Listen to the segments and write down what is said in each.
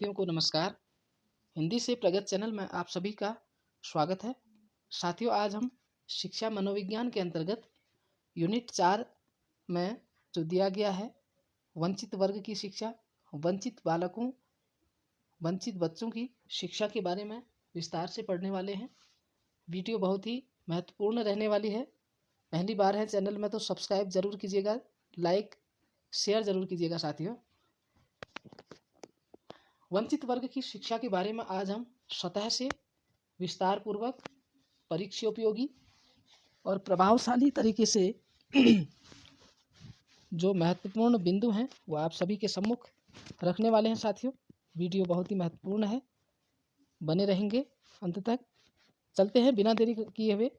साथियों को नमस्कार। हिंदी से प्रगत चैनल में आप सभी का स्वागत है। साथियों, आज हम शिक्षा मनोविज्ञान के अंतर्गत यूनिट 4 में जो दिया गया है वंचित वर्ग की शिक्षा, वंचित बालकों, वंचित बच्चों की शिक्षा के बारे में विस्तार से पढ़ने वाले हैं। वीडियो बहुत ही महत्वपूर्ण रहने वाली है। पहली बार है चैनल में तो सब्सक्राइब जरूर कीजिएगा, लाइक शेयर जरूर कीजिएगा। साथियों, वंचित वर्ग की शिक्षा के बारे में आज हम स्वतः से विस्तार पूर्वक, परीक्षोपयोगी और प्रभावशाली तरीके से जो महत्वपूर्ण बिंदु हैं वो आप सभी के सम्मुख रखने वाले हैं। साथियों, वीडियो बहुत ही महत्वपूर्ण है, बने रहेंगे अंत तक। चलते हैं बिना देरी किए हुए।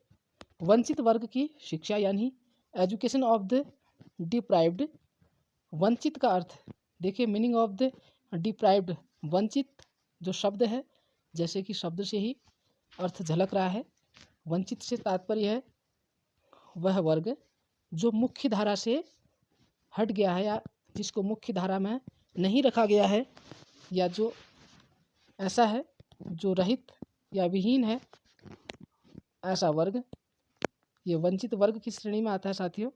वंचित वर्ग की शिक्षा यानी एजुकेशन ऑफ द डिप्राइव्ड। वंचित का अर्थ देखिए, मीनिंग ऑफ द डिप्राइव्ड। वंचित जो शब्द है, जैसे कि शब्द से ही अर्थ झलक रहा है। वंचित से तात्पर्य है वह वर्ग जो मुख्य धारा से हट गया है या जिसको मुख्य धारा में नहीं रखा गया है, या जो ऐसा है जो रहित या विहीन है, ऐसा वर्ग ये वंचित वर्ग की श्रेणी में आता है। साथियों,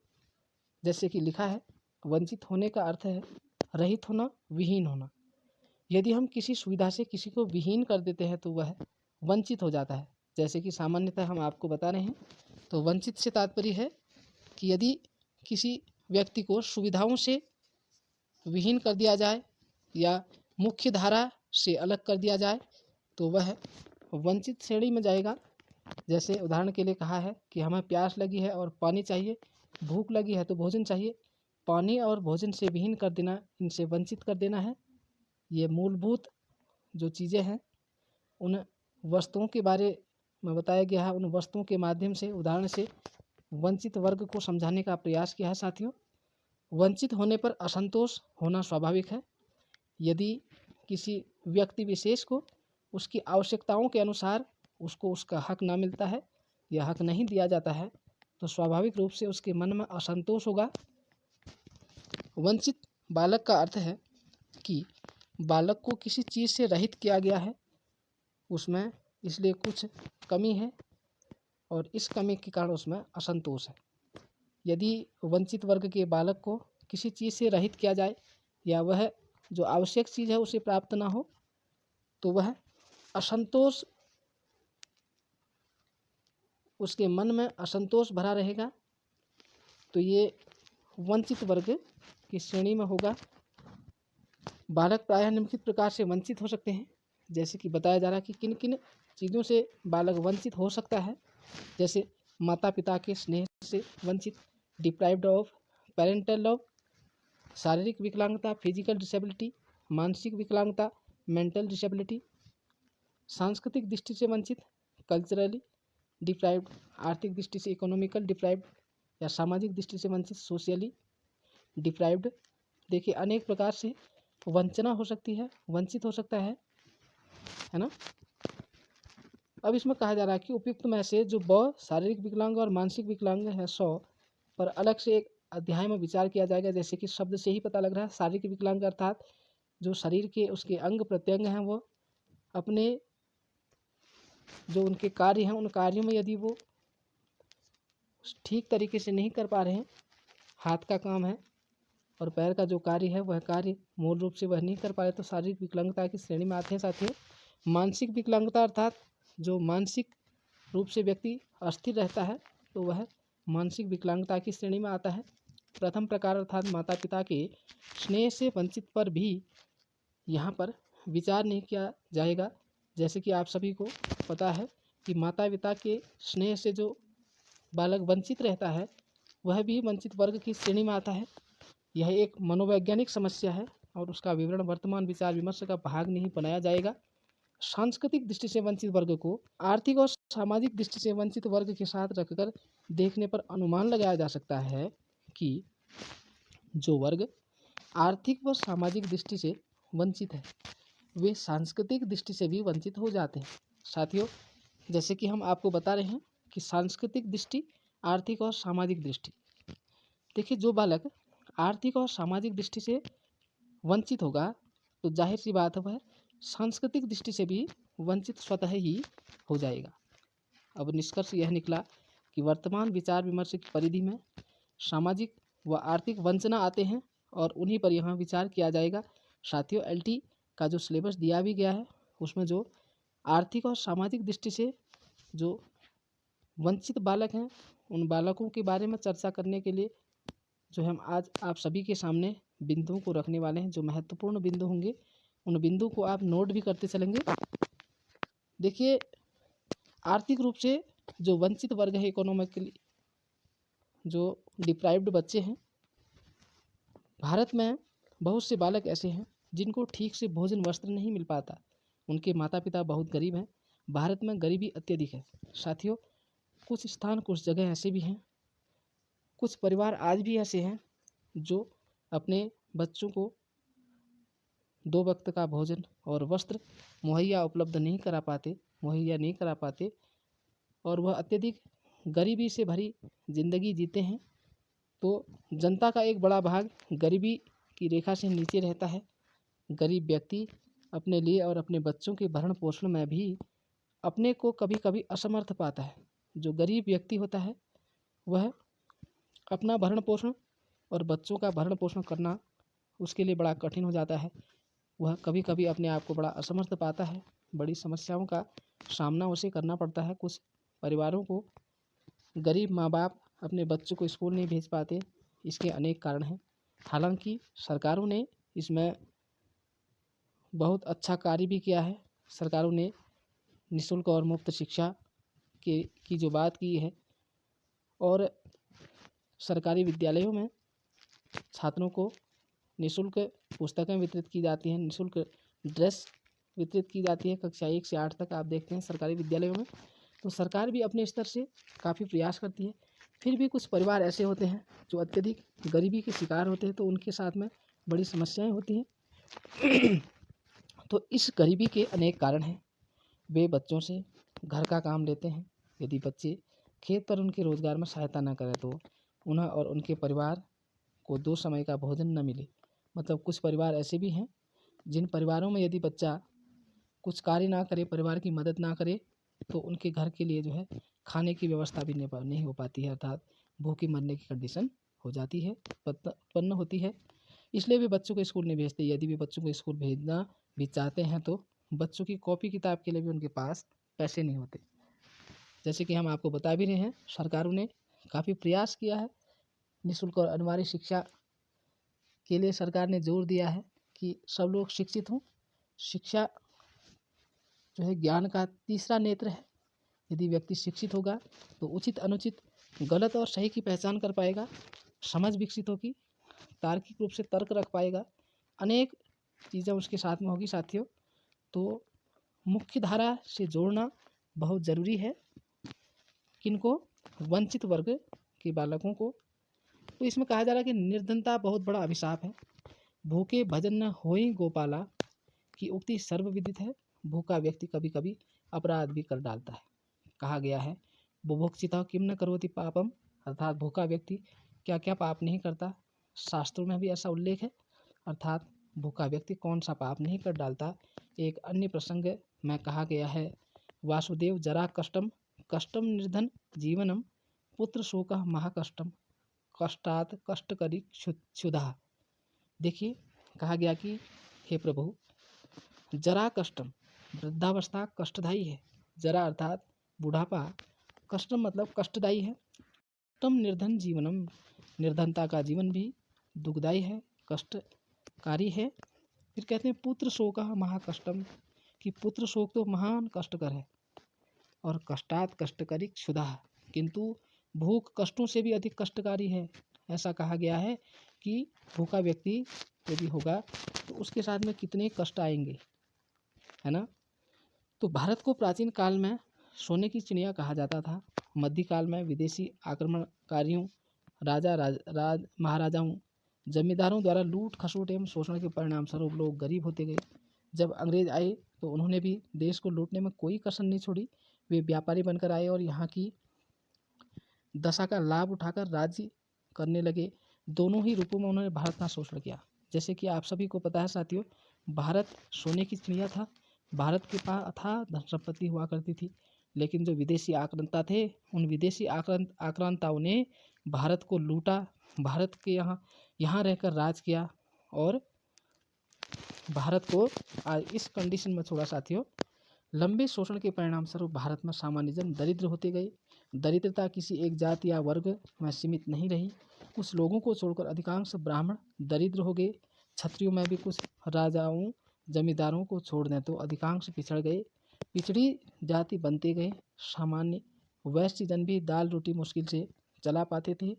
जैसे कि लिखा है, वंचित होने का अर्थ है रहित होना, विहीन होना। यदि हम किसी सुविधा से किसी को विहीन कर देते हैं तो वह वंचित हो जाता है। जैसे कि सामान्यतः हम आपको बता रहे हैं, तो वंचित से तात्पर्य है कि यदि किसी व्यक्ति को सुविधाओं से विहीन कर दिया जाए या मुख्य धारा से अलग कर दिया जाए तो वह वंचित श्रेणी में जाएगा। जैसे उदाहरण के लिए कहा है कि हमें प्यास लगी है और पानी चाहिए, भूख लगी है तो भोजन चाहिए। पानी और भोजन से विहीन कर देना, इनसे वंचित कर देना है। ये मूलभूत जो चीज़ें हैं उन वस्तुओं के बारे में बताया गया है। उन वस्तुओं के माध्यम से, उदाहरण से वंचित वर्ग को समझाने का प्रयास किया है। साथियों, वंचित होने पर असंतोष होना स्वाभाविक है। यदि किसी व्यक्ति विशेष को उसकी आवश्यकताओं के अनुसार उसको उसका हक ना मिलता है या हक नहीं दिया जाता है तो स्वाभाविक रूप से उसके मन में असंतोष होगा। वंचित बालक का अर्थ है कि बालक को किसी चीज़ से रहित किया गया है, उसमें इसलिए कुछ कमी है और इस कमी के कारण उसमें असंतोष है। यदि वंचित वर्ग के बालक को किसी चीज़ से रहित किया जाए या वह जो आवश्यक चीज़ है उसे प्राप्त ना हो तो वह असंतोष, उसके मन में असंतोष भरा रहेगा। तो ये वंचित वर्ग की श्रेणी में होगा। बालक प्रायः निम्नलिखित प्रकार से वंचित हो सकते हैं। जैसे कि बताया जा रहा है कि किन किन चीज़ों से बालक वंचित हो सकता है। जैसे माता पिता के स्नेह से वंचित, डिप्राइव्ड ऑफ पेरेंटल लव, शारीरिक विकलांगता फिजिकल डिसेबिलिटी, मानसिक विकलांगता मेंटल डिसेबिलिटी, सांस्कृतिक दृष्टि से वंचित कल्चरली डिप्राइव्ड, आर्थिक दृष्टि से इकोनॉमिकल डिप्राइव्ड, या सामाजिक दृष्टि से वंचित सोशली डिप्राइव्ड। देखिए, अनेक प्रकार से वंचना हो सकती है, वंचित हो सकता है ना। अब इसमें कहा जा रहा है कि उपयुक्त में से जो शारीरिक विकलांग और मानसिक विकलांग है 100 पर अलग से एक अध्याय में विचार किया जाएगा। जैसे कि शब्द से ही पता लग रहा है, शारीरिक विकलांग अर्थात जो शरीर के उसके अंग प्रत्यंग हैं वो अपने जो उनके कार्य हैं उन कार्यों में यदि वो ठीक तरीके से नहीं कर पा रहे हैं, हाथ का काम है और पैर का जो कार्य है वह कार्य मूल रूप से वह नहीं कर पा रहे तो शारीरिक विकलांगता की श्रेणी में आते हैं। साथियों, मानसिक विकलांगता अर्थात जो मानसिक रूप से व्यक्ति अस्थिर रहता है तो वह मानसिक विकलांगता की श्रेणी में आता है। प्रथम प्रकार अर्थात माता पिता के स्नेह से वंचित पर भी यहाँ पर विचार नहीं किया जाएगा। जैसे कि आप सभी को पता है कि माता पिता के स्नेह से जो बालक वंचित रहता है वह भी वंचित वर्ग की श्रेणी में आता है। यह एक मनोवैज्ञानिक समस्या है और उसका विवरण वर्तमान विचार विमर्श का भाग नहीं बनाया जाएगा। सांस्कृतिक दृष्टि से वंचित वर्ग को आर्थिक और सामाजिक दृष्टि से वंचित वर्ग के साथ रखकर देखने पर अनुमान लगाया जा सकता है कि जो वर्ग आर्थिक व सामाजिक दृष्टि से वंचित है वे सांस्कृतिक दृष्टि से भी वंचित हो जाते हैं। साथियों, जैसे कि हम आपको बता रहे हैं कि सांस्कृतिक दृष्टि, आर्थिक और सामाजिक दृष्टि। देखिए, जो बालक आर्थिक और सामाजिक दृष्टि से वंचित होगा तो जाहिर सी बात है वह सांस्कृतिक दृष्टि से भी वंचित स्वतः ही हो जाएगा। अब निष्कर्ष यह निकला कि वर्तमान विचार विमर्श की परिधि में सामाजिक व आर्थिक वंचना आते हैं और उन्हीं पर यहाँ विचार किया जाएगा। साथियों, एलटी का जो सिलेबस दिया भी गया है उसमें जो आर्थिक और सामाजिक दृष्टि से जो वंचित बालक हैं उन बालकों के बारे में चर्चा करने के लिए जो हम आज आप सभी के सामने बिंदुओं को रखने वाले हैं। जो महत्वपूर्ण बिंदु होंगे उन बिंदु को आप नोट भी करते चलेंगे। देखिए, आर्थिक रूप से जो वंचित वर्ग है, इकोनॉमिकली जो डिप्राइव्ड बच्चे हैं, भारत में बहुत से बालक ऐसे हैं जिनको ठीक से भोजन वस्त्र नहीं मिल पाता। उनके माता पिता बहुत गरीब हैं। भारत में गरीबी अत्यधिक है। साथियों, कुछ स्थान कुछ जगह ऐसे भी हैं, कुछ परिवार आज भी ऐसे हैं जो अपने बच्चों को 2 वक्त का भोजन और वस्त्र मुहैया नहीं करा पाते और वह अत्यधिक गरीबी से भरी जिंदगी जीते हैं। तो जनता का एक बड़ा भाग गरीबी की रेखा से नीचे रहता है। गरीब व्यक्ति अपने लिए और अपने बच्चों के भरण पोषण में भी अपने को कभी कभी असमर्थ पाता है। जो गरीब व्यक्ति होता है वह अपना भरण पोषण और बच्चों का भरण पोषण करना उसके लिए बड़ा कठिन हो जाता है। वह कभी कभी अपने आप को बड़ा असमर्थ पाता है। बड़ी समस्याओं का सामना उसे करना पड़ता है। कुछ परिवारों को गरीब माँ बाप अपने बच्चों को स्कूल नहीं भेज पाते। इसके अनेक कारण हैं। हालांकि सरकारों ने इसमें बहुत अच्छा कार्य भी किया है। सरकारों ने निःशुल्क और मुफ्त शिक्षा की जो बात की है और सरकारी विद्यालयों में छात्रों को निःशुल्क पुस्तकें वितरित की जाती हैं, निःशुल्क ड्रेस वितरित की जाती है। कक्षा 1 से 8 तक आप देखते हैं सरकारी विद्यालयों में। तो सरकार भी अपने स्तर से काफ़ी प्रयास करती है। फिर भी कुछ परिवार ऐसे होते हैं जो अत्यधिक गरीबी के शिकार होते हैं, तो उनके साथ में बड़ी समस्याएं होती हैं। तो इस गरीबी के अनेक कारण हैं। वे बच्चों से घर का काम लेते हैं। यदि बच्चे खेत पर उनके रोजगार में सहायता न करें तो उन्हें और उनके परिवार को 2 समय का भोजन न मिले। मतलब कुछ परिवार ऐसे भी हैं जिन परिवारों में यदि बच्चा कुछ कार्य ना करे, परिवार की मदद ना करे, तो उनके घर के लिए जो है खाने की व्यवस्था भी नहीं हो पाती है, अर्थात भूखे मरने की कंडीशन हो जाती है, उत्पन्न होती है। इसलिए वे बच्चों को स्कूल नहीं भेजते। यदि वे बच्चों को स्कूल भेजना भी चाहते हैं तो बच्चों की कॉपी किताब के लिए भी उनके पास पैसे नहीं होते। जैसे कि हम आपको बता भी रहे हैं, सरकारों ने काफ़ी प्रयास किया है। निःशुल्क और अनिवार्य शिक्षा के लिए सरकार ने जोर दिया है कि सब लोग शिक्षित हों। शिक्षा जो है ज्ञान का तीसरा नेत्र है। यदि व्यक्ति शिक्षित होगा तो उचित अनुचित, गलत और सही की पहचान कर पाएगा, समझ विकसित होगी, तार्किक रूप से तर्क रख पाएगा, अनेक चीज़ें उसके साथ में होगी। साथियों, तो मुख्य धारा से जोड़ना बहुत ज़रूरी है। किनको? वंचित वर्ग के बालकों को। तो इसमें कहा जा रहा है कि निर्धनता बहुत बड़ा अभिशाप है। भूखे भजन न होई गोपाला की उक्ति सर्वविदित है। भूखा व्यक्ति कभी कभी अपराध भी कर डालता है। कहा गया है बुभुक्षितः किम न करोति पापम, अर्थात भूखा व्यक्ति क्या क्या पाप नहीं करता। शास्त्रों में भी ऐसा उल्लेख है, अर्थात भूखा व्यक्ति कौन सा पाप नहीं कर डालता। एक अन्य प्रसंग में कहा गया है वासुदेव जरा कष्टम कष्टम निर्धन जीवनम पुत्र शोकः महाकष्टम कष्टात् कष्टकरी क्षुधा। देखिए, कहा गया कि हे प्रभु, जरा कष्टम, वृद्धावस्था कष्टदायी है। जरा अर्थात बुढ़ापा, कष्टम मतलब कष्टदायी है। कष्टम निर्धन जीवनम, निर्धनता का जीवन भी दुखदायी है, कष्टकारी है। फिर कहते हैं पुत्र शोक महाकष्टम, कि पुत्र शोक तो महान कष्टकर है। और कष्टात् कष्टकरी क्षुधा, किंतु भूख कष्टों से भी अधिक कष्टकारी है। ऐसा कहा गया है कि भूखा व्यक्ति यदि होगा तो उसके साथ में कितने कष्ट आएंगे, है ना। तो भारत को प्राचीन काल में सोने की चिड़िया कहा जाता था। मध्यकाल में विदेशी आक्रमणकारियों, महाराजाओं, जमींदारों द्वारा लूट खसोट एवं शोषण के परिणाम स्वरूप लोग गरीब होते गए। जब अंग्रेज आए तो उन्होंने भी देश को लूटने में कोई कसर नहीं छोड़ी। वे व्यापारी बनकर आए और यहाँ की दशा का लाभ उठाकर राज्य करने लगे। दोनों ही रूपों में उन्होंने भारत का शोषण किया। जैसे कि आप सभी को पता है साथियों, भारत सोने की चिड़िया था। भारत के पास अथाह धन संपत्ति हुआ करती थी, लेकिन जो विदेशी आक्रांता थे, उन विदेशी आक्रांताओं ने भारत को लूटा, भारत के यहाँ रहकर राज किया और भारत को आज इस कंडीशन में छोड़ा साथियों। लंबे शोषण के परिणाम स्वरूप भारत में सामान्य जन दरिद्र होते गए। दरिद्रता किसी एक जाति या वर्ग में सीमित नहीं रही। कुछ लोगों को छोड़कर अधिकांश ब्राह्मण दरिद्र हो गए। क्षत्रियों में भी कुछ राजाओं जमींदारों को छोड़ दें तो अधिकांश पिछड़ गए, पिछड़ी जाति बनते गए। सामान्य वैश्य जन भी दाल रोटी मुश्किल से चला पाते थे।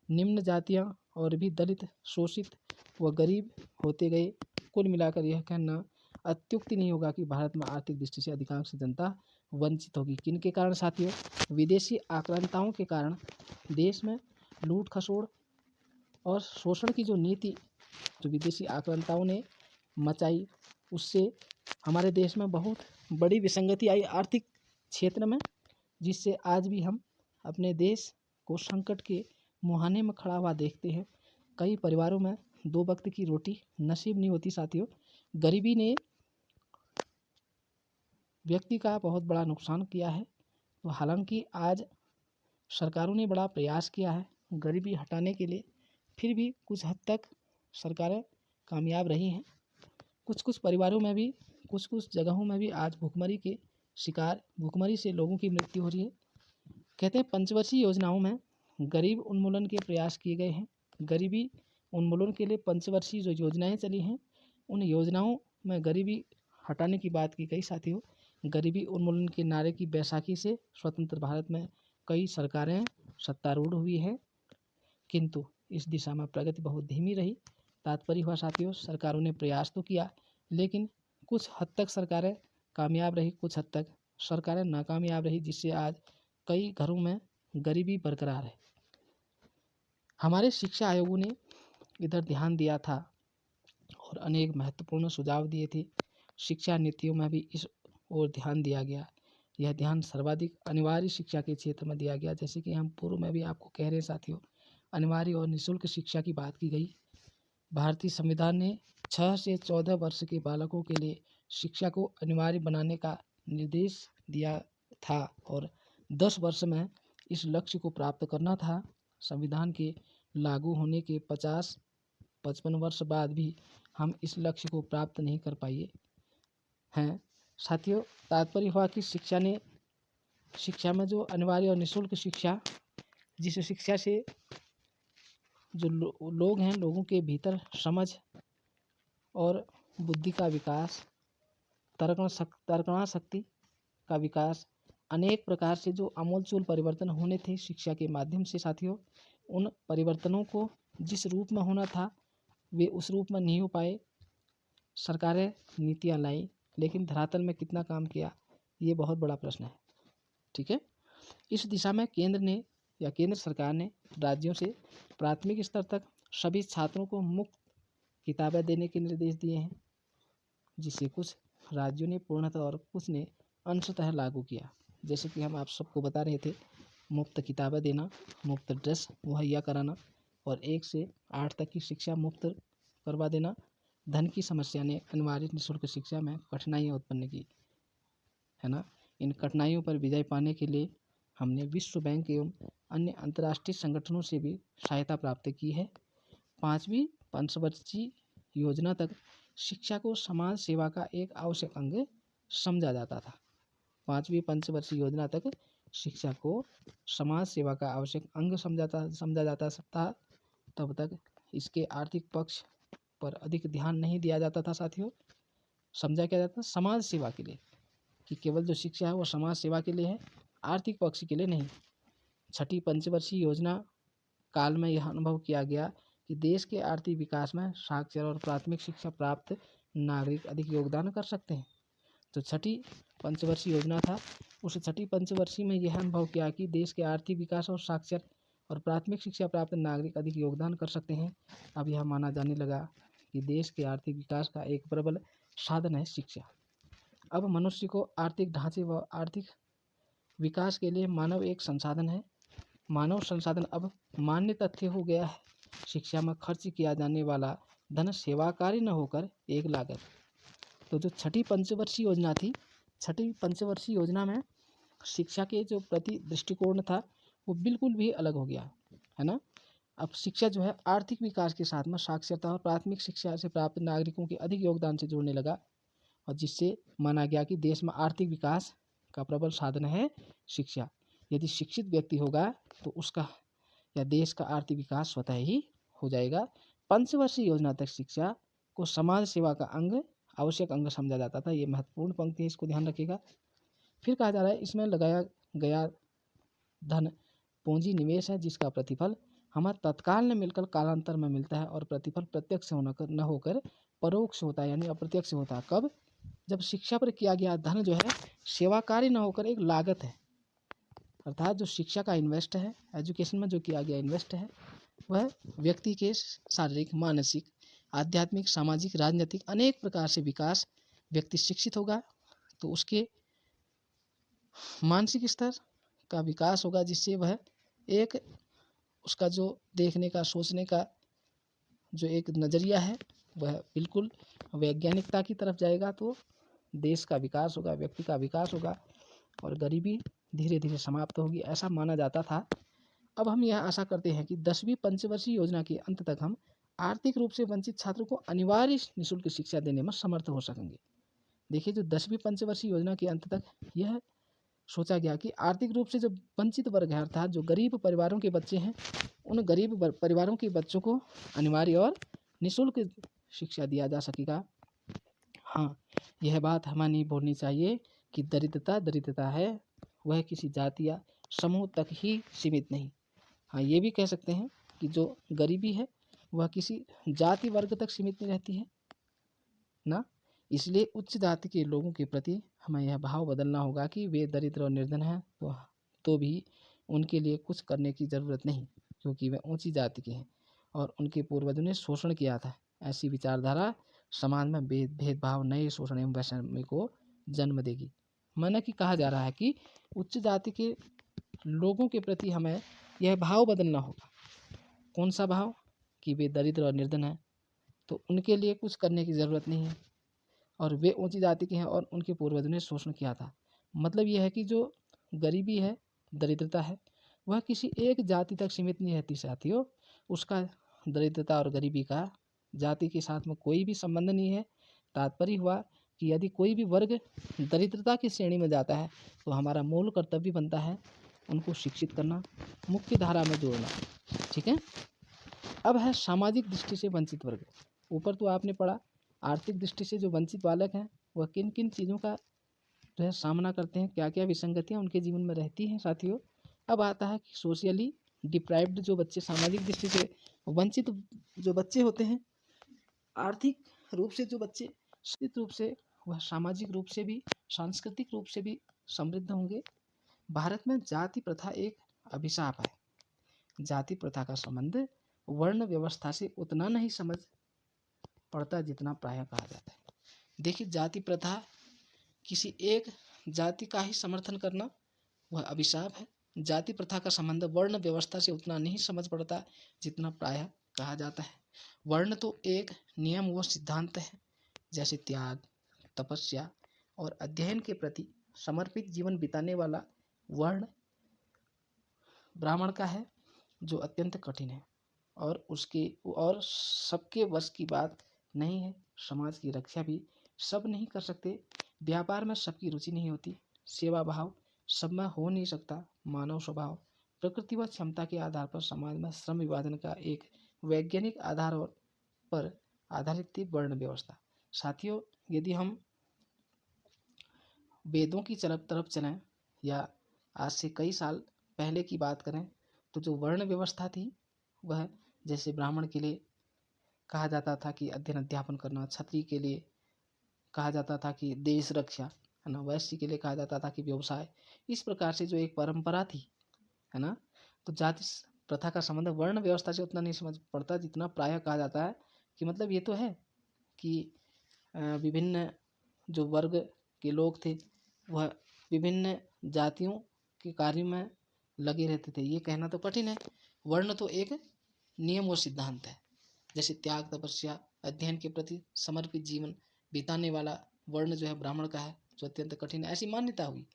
निम्न जातियाँ और भी दलित, शोषित व गरीब होते गए। कुल मिलाकर यह कहना अत्युक्ति नहीं होगा कि भारत में आर्थिक दृष्टि से अधिकांश जनता वंचित होगी। किन के कारण साथियों? विदेशी आक्रांताओं के कारण। देश में लूट खसोड़ और शोषण की जो नीति जो विदेशी आक्रांताओं ने मचाई, उससे हमारे देश में बहुत बड़ी विसंगति आई आर्थिक क्षेत्र में, जिससे आज भी हम अपने देश को संकट के मुहाने में खड़ा हुआ देखते हैं। कई परिवारों में 2 वक्त की रोटी नसीब नहीं होती साथियों। गरीबी ने व्यक्ति का बहुत बड़ा नुकसान किया है। तो हालांकि आज सरकारों ने बड़ा प्रयास किया है गरीबी हटाने के लिए, फिर भी कुछ हद तक सरकारें कामयाब रही हैं। कुछ परिवारों में भी, कुछ जगहों में भी आज भूखमरी से लोगों की मृत्यु हो रही है। कहते हैं पंचवर्षीय योजनाओं में गरीब उन्मूलन के प्रयास किए गए हैं। गरीबी उन्मूलन के लिए पंचवर्षीय जो योजनाएं चली हैं, उन योजनाओं में गरीबी हटाने की बात की गई साथियों। गरीबी उन्मूलन के नारे की बैसाखी से स्वतंत्र भारत में कई सरकारें सत्तारूढ़ हुई है, किंतु इस दिशा में प्रगति बहुत धीमी रही। तात्पर्य हुआ साथियों, सरकारों ने प्रयास तो किया, लेकिन कुछ हद तक सरकारें कामयाब रही, कुछ हद तक सरकारें नाकामयाब रही, जिससे आज कई घरों में गरीबी बरकरार है। हमारे शिक्षा आयोगों ने इधर ध्यान दिया था और अनेक महत्वपूर्ण सुझाव दिए थे। शिक्षा नीतियों में भी इस ओर ध्यान दिया गया। यह ध्यान सर्वाधिक अनिवार्य शिक्षा के क्षेत्र में दिया गया। जैसे कि हम पूर्व में भी आपको कह रहे हैं साथियों, अनिवार्य और निःशुल्क शिक्षा की बात की गई। भारतीय संविधान ने 6 से 14 वर्ष के बालकों के लिए शिक्षा को अनिवार्य बनाने का निर्देश दिया था और 10 वर्ष में इस लक्ष्य को प्राप्त करना था। संविधान के लागू होने के 50-55 वर्ष बाद भी हम इस लक्ष्य को प्राप्त नहीं कर पाए हैं साथियों। तात्पर्य हुआ कि शिक्षा में जो अनिवार्य और निःशुल्क शिक्षा, जिस शिक्षा से जो लोग हैं, लोगों के भीतर समझ और बुद्धि का विकास, तर्कणा शक्ति का विकास, अनेक प्रकार से जो आमूलचूल परिवर्तन होने थे शिक्षा के माध्यम से साथियों, उन परिवर्तनों को जिस रूप में होना था वे उस रूप में नहीं हो पाए। सरकारें नीतियाँ लाई, लेकिन धरातल में कितना काम किया, ये बहुत बड़ा प्रश्न है। ठीक है, इस दिशा में केंद्र सरकार ने राज्यों से प्राथमिक स्तर तक सभी छात्रों को मुफ्त किताबें देने के निर्देश दिए हैं, जिसे कुछ राज्यों ने पूर्णतः और कुछ ने अंशतः लागू किया। जैसे कि हम आप सबको बता रहे थे, मुफ्त किताबें देना, मुफ्त ड्रेस मुहैया कराना और 1 से 8 तक की शिक्षा मुफ्त करवा देना। धन की समस्या ने अनिवार्य निःशुल्क शिक्षा में कठिनाइयाँ उत्पन्न की, है ना। इन कठिनाइयों पर विजय पाने के लिए हमने विश्व बैंक एवं अन्य अंतर्राष्ट्रीय संगठनों से भी सहायता प्राप्त की है। 5वीं पंचवर्षीय योजना तक शिक्षा को समाज सेवा का एक आवश्यक अंग समझा जाता था। 5वीं पंचवर्षीय योजना तक शिक्षा को समाज सेवा का आवश्यक अंग समझा जाता था। तब तक इसके आर्थिक पक्ष पर अधिक ध्यान नहीं दिया जाता था साथियों। समझा क्या जाता, समाज सेवा के लिए, कि केवल जो शिक्षा है वो समाज सेवा के लिए है, आर्थिक पक्ष के लिए नहीं। 6ठी पंचवर्षीय योजना काल में यह अनुभव किया गया कि देश के आर्थिक विकास में साक्षर और प्राथमिक शिक्षा प्राप्त नागरिक अधिक योगदान कर सकते हैं। तो 6ठी पंचवर्षीय योजना था, उस 6ठी पंचवर्षीय में यह अनुभव किया कि देश के आर्थिक विकास और साक्षर और प्राथमिक शिक्षा प्राप्त नागरिक अधिक योगदान कर सकते हैं। अब यह माना जाने लगा कि देश के आर्थिक विकास का एक प्रबल साधन है शिक्षा। अब मनुष्य को आर्थिक ढांचे व आर्थिक विकास के लिए मानव एक संसाधन है। मानव संसाधन अब मान्य तथ्य हो गया है। शिक्षा में खर्च किया जाने वाला धन सेवा कार्य न होकर एक लागत तो जो छठी पंचवर्षीय योजना थी, छठी पंचवर्षीय योजना में शिक्षा के जो प्रति दृष्टिकोण था वो बिल्कुल भी अलग हो गया, है ना। अब शिक्षा जो है आर्थिक विकास के साथ में साक्षरता और प्राथमिक शिक्षा से प्राप्त नागरिकों के अधिक योगदान से जुड़ने लगा, और जिससे माना गया कि देश में आर्थिक विकास का प्रबल साधन है शिक्षा। यदि शिक्षित व्यक्ति होगा तो उसका या देश का आर्थिक विकास स्वतः ही हो जाएगा। पंचवर्षीय योजना तक शिक्षा को समाज सेवा का अंग, आवश्यक अंग समझा जाता था। ये महत्वपूर्ण पंक्ति है, इसको ध्यान रखिएगा। फिर कहा जा रहा है इसमें लगाया गया धन पूंजी निवेश है जिसका प्रतिफल हमें तत्काल न मिलकर कालांतर में मिलता है, और प्रतिफल प्रत्यक्ष न होकर परोक्ष होता है, यानी अप्रत्यक्ष होता है। कब? जब शिक्षा पर किया गया धन जो है सेवा कार्य न होकर एक लागत है, अर्थात जो शिक्षा का इन्वेस्ट है, एजुकेशन में जो किया गया इन्वेस्ट है, वह व्यक्ति के शारीरिक, मानसिक, आध्यात्मिक, सामाजिक, राजनीतिक अनेक प्रकार से विकास। व्यक्ति शिक्षित होगा तो उसके मानसिक स्तर का विकास होगा, जिससे वह एक उसका जो देखने का, सोचने का जो एक नज़रिया है वह बिल्कुल वैज्ञानिकता की तरफ जाएगा। तो देश का विकास होगा, व्यक्ति का विकास होगा, और गरीबी धीरे धीरे समाप्त होगी, ऐसा माना जाता था। अब हम यह आशा करते हैं कि 10वीं पंचवर्षीय योजना के अंत तक हम आर्थिक रूप से वंचित छात्रों को अनिवार्य निःशुल्क शिक्षा देने में समर्थ हो सकेंगे। देखिए, जो 10वीं पंचवर्षीय योजना के अंत तक यह सोचा गया कि आर्थिक रूप से जो वंचित वर्ग है, अर्थात जो गरीब परिवारों के बच्चे हैं, उन गरीब परिवारों के बच्चों को अनिवार्य और निःशुल्क शिक्षा दिया जा सकेगा। हाँ, यह बात हमें नहीं भूलनी चाहिए कि दरिद्रता है, वह किसी जाति या समूह तक ही सीमित नहीं। हाँ, ये भी कह सकते हैं कि जो गरीबी है वह किसी जाति वर्ग तक सीमित नहीं रहती है ना। इसलिए उच्च जाति के लोगों के प्रति हमें यह भाव बदलना होगा कि वे दरिद्र और निर्धन हैं तो भी उनके लिए कुछ करने की ज़रूरत नहीं, क्योंकि वे ऊंची जाति के हैं और उनके पूर्वजों ने शोषण किया था। ऐसी विचारधारा समाज में भेदभाव, नए शोषण एवं वैषम्य को जन्म देगी। माना कि कहा जा रहा है कि उच्च जाति के लोगों के प्रति हमें यह भाव बदलना होगा। कौन सा भाव? कि वे दरिद्र और निर्धन हैं तो उनके लिए कुछ करने की ज़रूरत नहीं है, और वे ऊंची जाति के हैं और उनके पूर्वजों ने शोषण किया था। मतलब यह है कि जो गरीबी है, दरिद्रता है, वह किसी एक जाति तक सीमित नहीं रहती साथियों। उसका दरिद्रता और गरीबी का जाति के साथ में कोई भी संबंध नहीं है। तात्पर्य हुआ कि यदि कोई भी वर्ग दरिद्रता की श्रेणी में जाता है तो हमारा मूल कर्तव्य बनता है उनको शिक्षित करना, मुख्य धारा में जोड़ना। ठीक है। अब है सामाजिक दृष्टि से वंचित वर्ग। ऊपर तो आपने पढ़ा आर्थिक दृष्टि से जो वंचित बालक हैं वह किन किन चीज़ों का जो है सामना करते हैं, क्या क्या विसंगतियाँ उनके जीवन में रहती हैं साथियों। अब आता है कि सोशली डिप्राइव्ड जो बच्चे, सामाजिक दृष्टि से वंचित जो बच्चे होते हैं, आर्थिक रूप से जो बच्चे, निश्चित रूप से वह सामाजिक रूप से भी, सांस्कृतिक रूप से भी समृद्ध होंगे। भारत में जाति प्रथा एक अभिशाप है। जाति प्रथा का संबंध वर्ण व्यवस्था से उतना नहीं समझ पड़ता जितना प्रायः कहा जाता है। देखिए, जाति प्रथा, किसी एक जाति का ही समर्थन करना वह अभिशाप है। जाति प्रथा का संबंध वर्ण व्यवस्था से उतना नहीं समझ पड़ता जितना प्रायः कहा जाता है। वर्ण तो एक नियम व सिद्धांत है, जैसे त्याग, तपस्या और अध्ययन के प्रति समर्पित जीवन बिताने वाला वर्ण ब्राह्मण का है, जो अत्यंत कठिन है और सबके वश की बात नहीं है। समाज की रक्षा भी सब नहीं कर सकते। व्यापार में सबकी रुचि नहीं होती। सेवा भाव सब में हो नहीं सकता। मानव स्वभाव, प्रकृति व क्षमता के आधार पर समाज में श्रम विभाजन का एक वैज्ञानिक आधार पर आधारित थी वर्ण व्यवस्था। साथियों, यदि हम वेदों की तरफ चलें या आज से कई साल पहले की बात करें तो जो वर्ण व्यवस्था थी वह, जैसे ब्राह्मण के लिए कहा जाता था कि अध्ययन अध्यापन करना, क्षत्रिय के लिए कहा जाता था कि देश रक्षा, है ना, वैश्य के लिए कहा जाता था कि व्यवसाय। इस प्रकार से जो एक परंपरा थी, है ना, तो जाति प्रथा का संबंध वर्ण व्यवस्था से उतना नहीं समझ पड़ता जितना प्रायः कहा जाता है कि मतलब ये तो है कि विभिन्न जो वर्ग के लोग थे वह विभिन्न जातियों के कार्य में लगे रहते थे। ये कहना तो कठिन है। वर्ण तो एक नियम और सिद्धांत है, जैसे त्याग, तपस्या, अध्ययन के प्रति समर्पित जीवन बिताने वाला वर्ण जो है ब्राह्मण का है, जो अत्यंत कठिन है, ऐसी मान्यता हुई।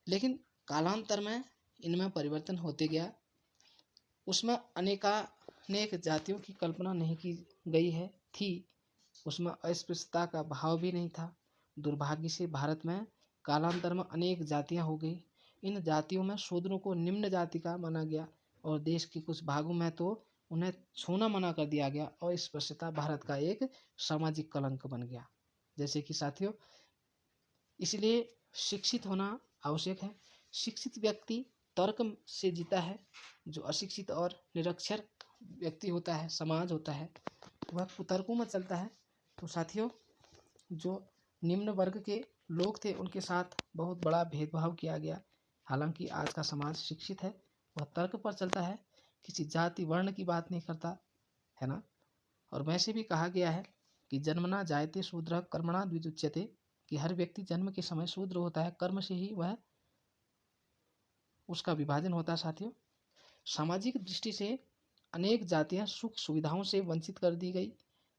लेकिन कालांतर में इनमें परिवर्तन होते गया। उसमें अनेक जातियों की कल्पना नहीं की गई है थी, उसमें अस्पृश्यता का भाव भी नहीं था। दुर्भाग्य से भारत में कालांतर में अनेक जातियां हो गई। इन जातियों में शूद्रों को निम्न जाति का माना गया और देश के कुछ भागों में तो उन्हें छूना मना कर दिया गया और अस्पृश्यता भारत का एक सामाजिक कलंक बन गया। जैसे कि साथियों, इसलिए शिक्षित होना आवश्यक है। शिक्षित व्यक्ति तर्क से जीता है। जो अशिक्षित और निरक्षर व्यक्ति होता है, समाज होता है, वह कुतर्कों में चलता है। तो साथियों, जो निम्न वर्ग के लोग थे उनके साथ बहुत बड़ा भेदभाव किया गया। हालांकि आज का समाज शिक्षित है, वह तर्क पर चलता है, किसी जाति वर्ण की बात नहीं करता है ना। और वैसे भी कहा गया है कि जन्मना जायते शूद्र कर्मणा द्विजुच्यते, कि हर व्यक्ति जन्म के समय शूद्र होता है, कर्म से ही वह उसका विभाजन होता है। साथियों, सामाजिक दृष्टि से अनेक जातियां सुख सुविधाओं से वंचित कर दी गई।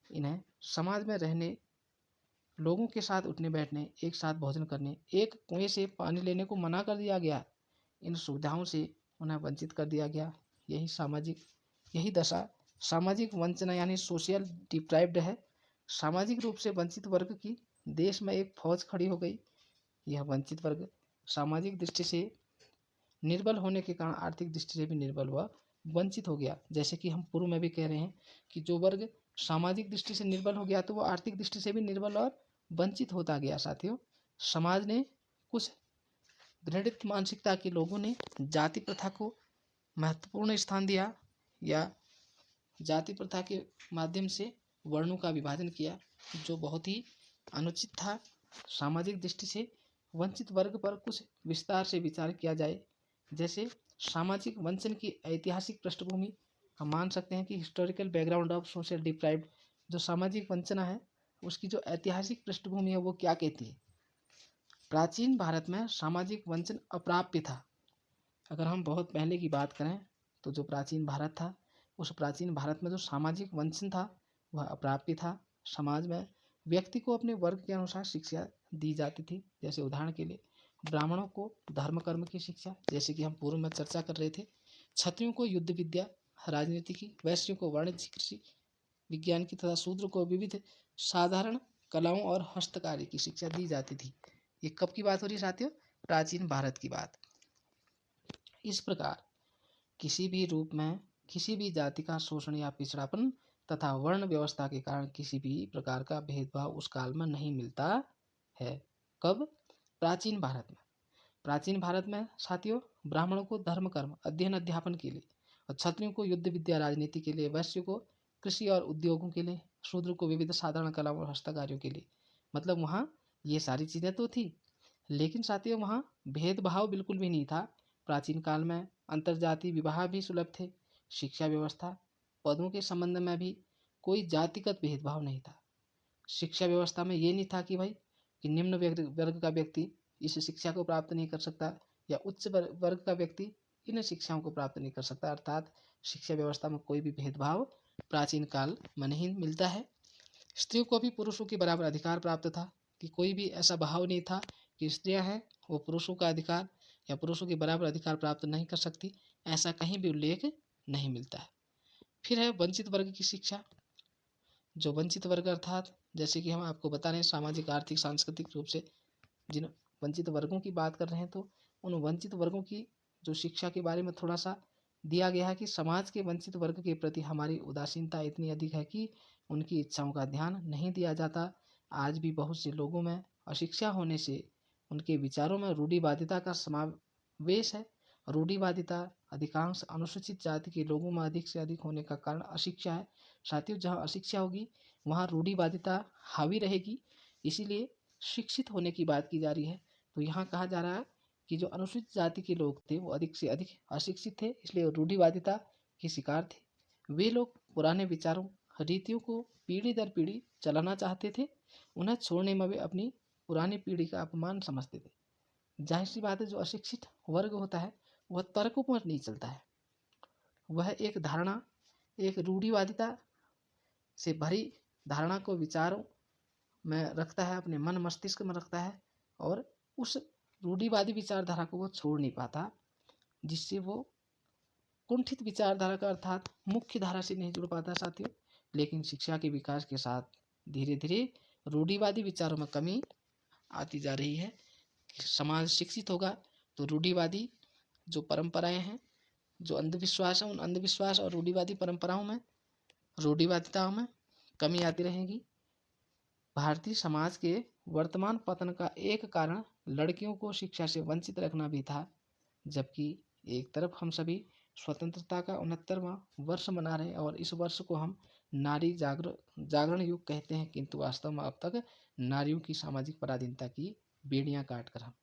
इन्हें समाज में रहने, लोगों के साथ उठने बैठने, एक साथ भोजन करने, एक कुएं से पानी लेने को मना कर दिया गया। इन सुविधाओं से उन्हें वंचित कर दिया गया। यही दशा सामाजिक वंचना यानी सोशल डिप्राइव्ड है। सामाजिक रूप से वंचित वर्ग की देश में एक फौज खड़ी हो गई। यह वंचित वर्ग सामाजिक दृष्टि से निर्बल होने के कारण आर्थिक दृष्टि से भी निर्बल व वंचित हो गया। जैसे कि हम पूर्व में भी कह रहे हैं कि जो वर्ग सामाजिक दृष्टि से निर्बल हो गया तो वो आर्थिक दृष्टि से भी निर्बल और वंचित होता गया। साथियों, समाज ने कुछ दृढ़ मानसिकता के लोगों ने जाति प्रथा को महत्वपूर्ण स्थान दिया या जाति प्रथा के माध्यम से वर्णों का विभाजन किया, जो बहुत ही अनुचित था। सामाजिक दृष्टि से वंचित वर्ग पर कुछ विस्तार से विचार किया जाए। जैसे सामाजिक वंचन की ऐतिहासिक पृष्ठभूमि हम मान सकते हैं कि historical background of social deprived, जो सामाजिक वंचना है उसकी जो ऐतिहासिक पृष्ठभूमि है वो क्या कहती है। प्राचीन भारत में सामाजिक वंचन अप्राप्य था। अगर हम बहुत पहले की बात करें तो जो प्राचीन भारत था, उस प्राचीन भारत में जो सामाजिक वंचन था वह अप्राप्य था। समाज में व्यक्ति को अपने वर्ग के अनुसार शिक्षा दी जाती थी। जैसे उदाहरण के लिए ब्राह्मणों को धर्म कर्म की शिक्षा, जैसे कि हम पूर्व में चर्चा कर रहे थे। क्षत्रियों को युद्ध विद्या राजनीति की, वैश्यों को वाणिज्य कृषि विज्ञान की तथा शूद्र को विविध साधारण कलाओं और हस्तकारी की शिक्षा दी जाती थी। ये कब की बात हो रही है साथियों? प्राचीन भारत की बात। इस प्रकार किसी भी रूप में किसी भी जाति का शोषण या पिछड़ापन तथा वर्ण व्यवस्था के कारण किसी भी प्रकार का भेदभाव उस काल में नहीं मिलता है। कब? प्राचीन भारत में। प्राचीन भारत में साथियों, ब्राह्मणों को धर्म कर्म अध्ययन अध्यापन के लिए और क्षत्रियों को युद्ध विद्या राजनीति के लिए, वैश्य को कृषि और उद्योगों के लिए, शूद्र को विविध साधारण कलाओं और हस्तकार्यों के लिए। मतलब वहाँ ये सारी चीज़ें तो थी, लेकिन साथियों वहाँ भेदभाव बिल्कुल भी नहीं था। प्राचीन काल में अंतर्जातीय विवाह भी सुलभ थे। शिक्षा व्यवस्था, पदों के संबंध में भी कोई जातिगत भेदभाव नहीं था। शिक्षा व्यवस्था में ये नहीं था कि भाई कि निम्न वर्ग का व्यक्ति इस शिक्षा को प्राप्त नहीं कर सकता या उच्च वर्ग का व्यक्ति इन शिक्षाओं को प्राप्त नहीं कर सकता। अर्थात शिक्षा व्यवस्था में कोई भी भेदभाव प्राचीन काल में नहीं मिलता है। स्त्रियों को भी पुरुषों के बराबर अधिकार प्राप्त था, कि कोई भी ऐसा भाव नहीं था कि स्त्रियां हैं वो पुरुषों का अधिकार या पुरुषों के बराबर अधिकार प्राप्त नहीं कर सकती। ऐसा कहीं भी उल्लेख नहीं मिलता है। फिर है वंचित वर्ग की शिक्षा। जो वंचित वर्ग अर्थात जैसे कि हम आपको बता रहे हैं सामाजिक आर्थिक सांस्कृतिक रूप से जिन वंचित वर्गों की बात कर रहे हैं, तो उन वंचित वर्गों की जो शिक्षा के बारे में थोड़ा सा दिया गया है कि समाज के वंचित वर्ग के प्रति हमारी उदासीनता इतनी अधिक है कि उनकी इच्छाओं का ध्यान नहीं दिया जाता। आज भी बहुत से लोगों में अशिक्षा होने से उनके विचारों में रूढ़िवादिता का समावेश है। रूढ़िवादिता अधिकांश अनुसूचित जाति के लोगों में अधिक से अधिक होने का कारण अशिक्षा है। साथियों, जहाँ अशिक्षा होगी वहाँ रूढ़िवादिता हावी रहेगी। इसीलिए शिक्षित होने की बात की जा रही है। तो यहाँ कहा जा रहा है कि जो अनुसूचित जाति के लोग थे वो अधिक से अधिक अशिक्षित थे, इसलिए रूढ़िवादिता के शिकार थे। वे लोग पुराने विचारों रीतियों को पीढ़ी दर पीढ़ी चलाना चाहते थे। उन्हें छोड़ने में वे अपनी पुरानी पीढ़ी का अपमान समझते थे। जाहिर सी बात है, जो अशिक्षित वर्ग होता है वह तर्कों पर नहीं चलता है। वह एक धारणा, एक रूढ़िवादिता से भरी धारणा को, विचारों में रखता है, अपने मन मस्तिष्क में रखता है और उस रूढ़िवादी विचारधारा को वो छोड़ नहीं पाता, जिससे वो कुंठित विचारधारा का अर्थात मुख्य धारा से नहीं जुड़ पाता साथियों। लेकिन शिक्षा के विकास के साथ धीरे धीरे रूढ़िवादी विचारों में कमी आती जा रही है। समाज शिक्षित होगा तो रूढ़िवादी जो परंपराएं हैं, जो अंधविश्वास है, उन अंधविश्वास और रूढ़िवादी परंपराओं में, रूढ़िवादिताओं में कमी आती रहेगी। भारतीय समाज के वर्तमान पतन का एक कारण लड़कियों को शिक्षा से वंचित रखना भी था। जबकि एक तरफ हम सभी स्वतंत्रता का 69वां वर्ष मना रहे हैं और इस वर्ष को हम नारी जागरण युग कहते हैं, किंतु वास्तव में अब तक नारियों की सामाजिक पराधीनता की बेड़ियां काट कर हम,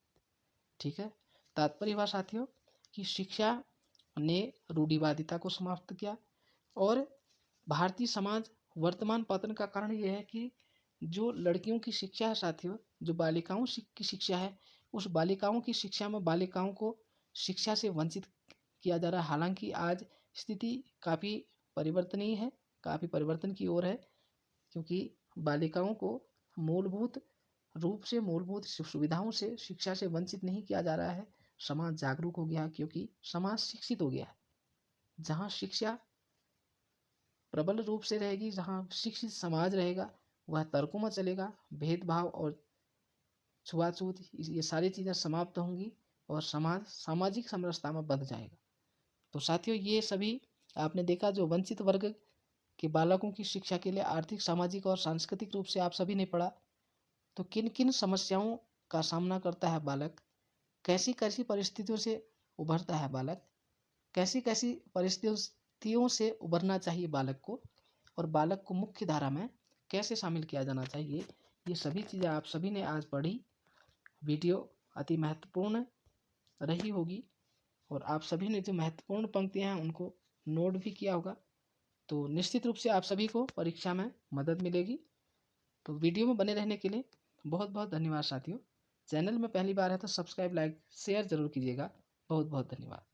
ठीक है। तात्पर्य हुआ साथियों कि शिक्षा ने रूढ़िवादिता को समाप्त किया और भारतीय समाज वर्तमान पतन का कारण यह है कि जो लड़कियों की शिक्षा है साथियों, जो बालिकाओं की शिक्षा है, उस बालिकाओं की शिक्षा में बालिकाओं को शिक्षा से वंचित किया जा रहा है। हालांकि आज स्थिति काफ़ी परिवर्तनीय है, काफ़ी परिवर्तन की ओर है, क्योंकि बालिकाओं को मूलभूत रूप से मूलभूत सुविधाओं से शिक्षा से वंचित नहीं किया जा रहा है। समाज जागरूक हो गया क्योंकि समाज शिक्षित हो गया है। जहाँ शिक्षा प्रबल रूप से रहेगी, जहाँ शिक्षित समाज रहेगा, वह तर्कों में चलेगा, भेदभाव और छुआछूत ये सारी चीज़ें समाप्त होंगी और समाज सामाजिक समरसता में बंध जाएगा। तो साथियों, ये सभी आपने देखा जो वंचित वर्ग के बालकों की शिक्षा के लिए आर्थिक, सामाजिक और सांस्कृतिक रूप से आप सभी ने पढ़ा, तो किन किन समस्याओं का सामना करता है बालक, कैसी कैसी परिस्थितियों से उभरता है बालक, कैसी कैसी परिस्थितियों से उभरना चाहिए बालक को, और बालक को मुख्य धारा में कैसे शामिल किया जाना चाहिए, ये सभी चीज़ें आप सभी ने आज पढ़ी। वीडियो अति महत्वपूर्ण रही होगी और आप सभी ने जो महत्वपूर्ण पंक्तियां हैं उनको नोट भी किया होगा, तो निश्चित रूप से आप सभी को परीक्षा में मदद मिलेगी। तो वीडियो में बने रहने के लिए बहुत बहुत धन्यवाद साथियों। चैनल में पहली बार है तो सब्सक्राइब, लाइक, शेयर जरूर कीजिएगा। बहुत बहुत धन्यवाद।